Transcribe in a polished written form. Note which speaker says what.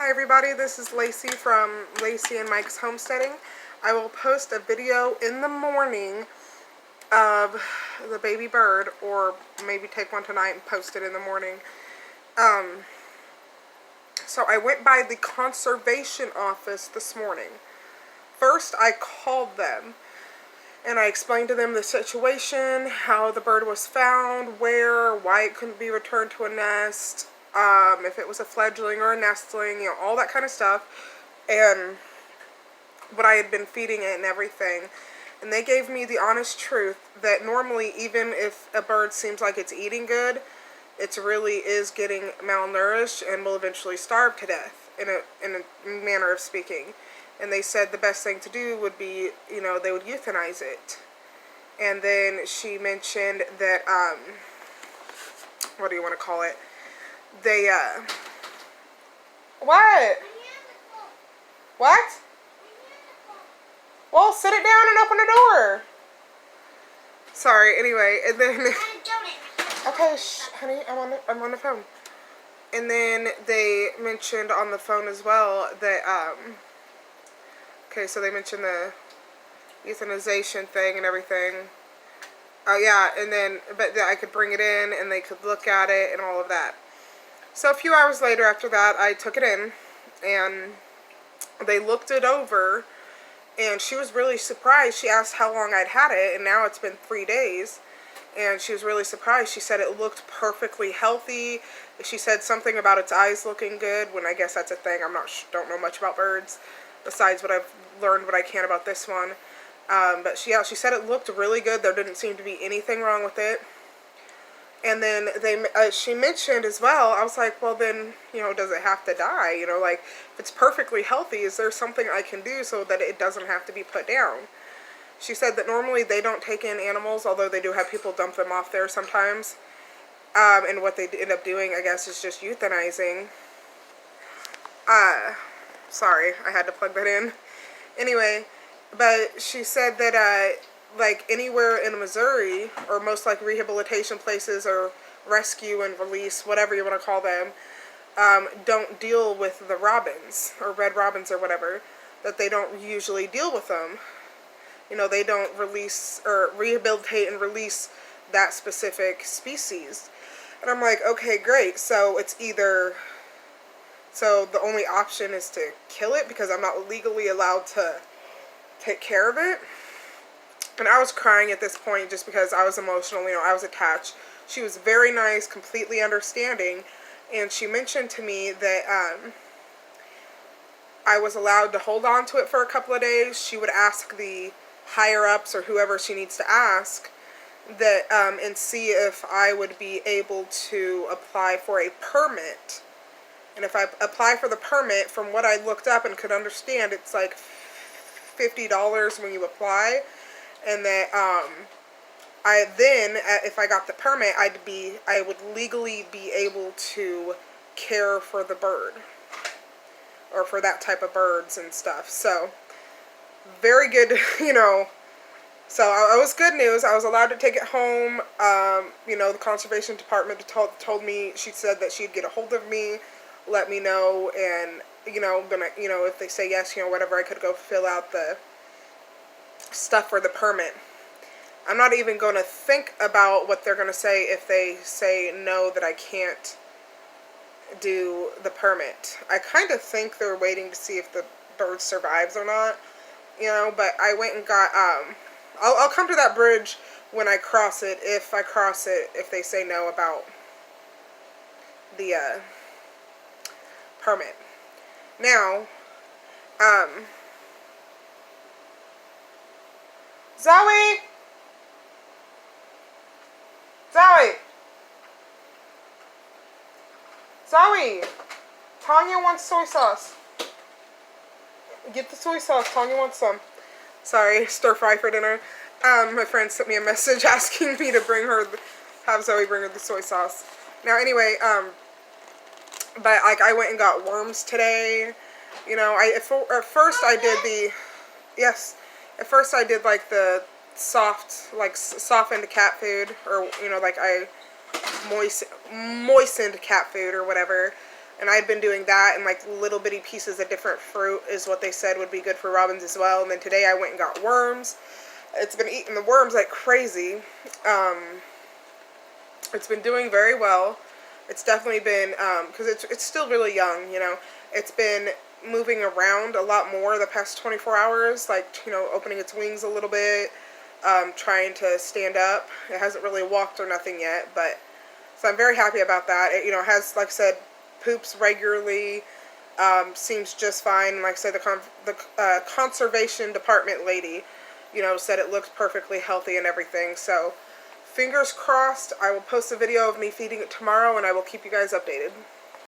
Speaker 1: Hi everybody, this is Lacey from Lacey and Mike's Homesteading. I will post a video in the morning of the baby bird, or maybe take one tonight and post it in the morning. So I went by the conservation office this morning. First I called them and I explained to them the situation, how the bird was found, why it couldn't be returned to a nest, if it was a fledgling or a nestling, you know, all that kind of stuff, and what I had been feeding it and everything. And they gave me the honest truth that normally, even if a bird seems like it's eating good, it really is getting malnourished and will eventually starve to death, in a manner of speaking. And they said the best thing to do would be, you know, they would euthanize it. And then she mentioned that, what do you want to call it? They, what? What? Well, sit it down and open the door. Sorry, anyway, and then, okay, shh, honey, I'm on the phone. And then they mentioned on the phone as well that, okay, so they mentioned the euthanization thing and everything. Oh, yeah, and then, but I could bring it in and they could look at it and all of that. So a few hours later after that, I took it in and they looked it over, and she was really surprised. She asked how long I'd had it, and now it's been 3 days, and she was really surprised. She said it looked perfectly healthy. She said something about its eyes looking good, when I guess that's a thing. Don't know much about birds, besides what I've learned what I can about this one. But she said it looked really good. There didn't seem to be anything wrong with it. And then she mentioned as well, I was like, well then, you know, does it have to die? You know, like, if it's perfectly healthy, is there something I can do so that it doesn't have to be put down? She said that normally they don't take in animals, although they do have people dump them off there sometimes. And what they end up doing, I guess, is just euthanizing. Sorry, I had to plug that in. Anyway, but she said that, like anywhere in Missouri, or most like rehabilitation places or rescue and release, whatever you want to call them, don't deal with the robins, or red robins or whatever, that they don't usually deal with them. You know, they don't release or rehabilitate and release that specific species. And I'm like, okay, great. So it's either, so the only option is to kill it because I'm not legally allowed to take care of it. And I was crying at this point just because I was emotional, you know, I was attached. She was very nice, completely understanding, and she mentioned to me that I was allowed to hold on to it for a couple of days. She would ask the higher-ups or whoever she needs to ask that, and see if I would be able to apply for a permit. And if I apply for the permit, from what I looked up and could understand, it's like $50 when you apply. And that if I got the permit, I would legally be able to care for the bird, or for that type of birds and stuff. So very good, you know. So it was good news. I was allowed to take it home. You know, the conservation department told me, she said that she'd get a hold of me, let me know, and you know, if they say yes, you know, whatever, I could go fill out the stuff for the permit. I'm not even going to think about what they're going to say if they say no, that I can't do the permit. I kind of think they're waiting to see if the bird survives or not, you know, but I went and got, I'll come to that bridge when I cross it, if they say no about the, permit. Now, Zoe! Zoe! Tanya wants soy sauce. Get the soy sauce. Tanya wants some. Sorry, stir fry for dinner. My friend sent me a message asking me to have Zoe bring her the soy sauce. Now, anyway, but like I went and got worms today. You know, at first I did like the softened cat food, or you know, like I moistened cat food or whatever. And I'd been doing that, and like little bitty pieces of different fruit is what they said would be good for Robbins as well. And then today I went and got worms. It's been eating the worms like crazy. It's been doing very well. It's definitely been, because it's still really young, you know. It's been moving around a lot more the past 24 hours, like, you know, opening its wings a little bit, trying to stand up. It hasn't really walked or nothing yet, but, so I'm very happy about that. It, you know, has, like I said, poops regularly, seems just fine. Like I said, the conservation department lady, you know, said it looks perfectly healthy and everything, so fingers crossed. I will post a video of me feeding it tomorrow, and I will keep you guys updated.